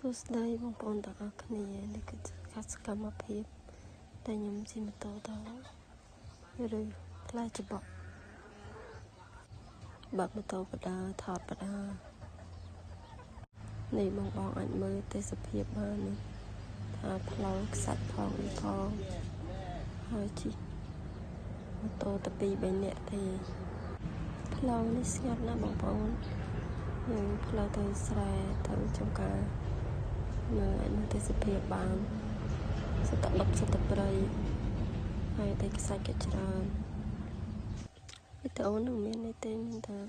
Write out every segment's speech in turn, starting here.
សួស្តីបងប្អូនទាំងអស់គ្នានេះគឺជាសកម្មភាពតែខ្ញុំជិះម៉ូតូទៅឬផ្លែច្បក់បើកម៉ូតូបដាថតបដានេះបងអាចមើលទេសភាពបាននេះថាផ្លូវខ្សាច់ផងនេះផងហើយជិះម៉ូតូតែ2-3នាក់ទេផ្លូវនេះស្ងាត់ណាស់បងប្អូនយើងផ្លូវទៅស្រែទៅចំការមើលទេសភាពបានសត្វដប់សត្វព្រៃហើយតែខ្សាច់ក៏ច្រើនវីដេអូនោះមានន័យទេមានថា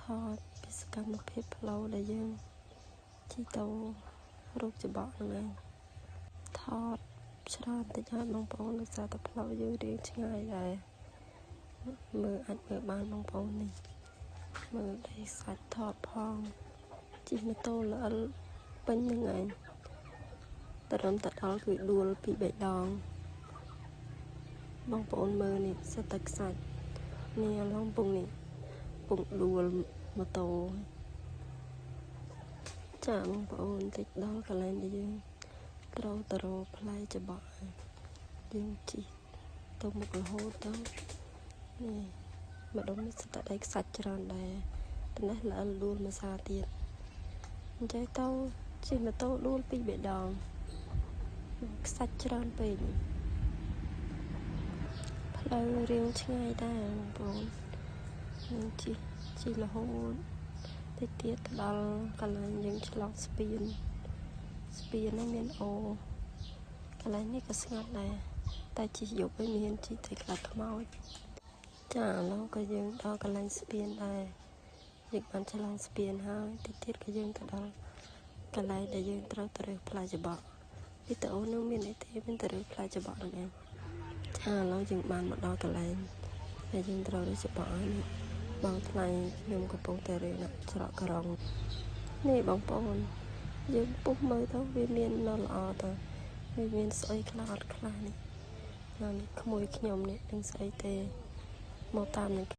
ថតពីសកម្មភាពផ្លូវដែលយើងជិះទៅរូបច្បក់ហ្នឹងឯងថតច្រើនតិចហើយបងប្អូនដោយសារតែផ្លូវយើងរៀងឆ្ងាយដែរមើលអាចមើលបានបងប្អូននេះមើលតែសាច់ថតផងជិះម៉ូតូល្អិលពេញហ្នឹងឯងត្រឹមតែដល់គឺដួល2-3ដងបងប្អូនមើលនេះសិតតែខ្សាច់នេះឡងពងនេះពងដួលម៉ូតូចាបងប្អូនតិចដល់កន្លែងដែលយើងត្រូវទៅរកផ្លែច្បក់យើងជិះទៅមុខរហូតទៅនេះម្ដុំនេះសិតតែដីខ្សាច់ច្រើនដែរតែនេះល្អិលដួលមួយសាទៀតអញ្ចឹងទៅជិះម៉ូតូដួល2-3ដងខ្សាច់ច្រើនពេកផ្លូវរាងឆ្ងាយដែរបងប្អូនយើងជិះរហូតតិចទៀតទៅដល់កន្លែងយើងឆ្លងស្ពានហ្នឹងមានអូកន្លែងនេះក៏ស្ងាត់ដែរតែជិះយប់វិញមានជិះទៅខ្លាចខ្មោចចាឥឡូវក៏យើងដល់កន្លែងស្ពានដែរយើងបានឆ្លងស្ពានហើយតិចទៀតក៏យើងទៅដល់កន្លែងដែលយើងត្រូវទៅរើសផ្លែច្បក់វីដេអូនោះមានអីទេមានតែរើសផ្លែច្បក់ហ្នឹងឯងឥឡូវយើងបានមកដល់កន្លែងដែលយើងត្រូវរើសច្បក់ហើយនេះបងថ្លៃខ្ញុំកំពុងតែរើសដាក់ច្រកក្រុងនេះបងប្អូនយើងពុះមើលទៅវាមាននៅល្អទៅវាមានស្អីខ្លះអត់ខ្លះនេះនៅនេះក្មួយខ្ញុំនេះនឹងស្អីទេមកតាមនឹង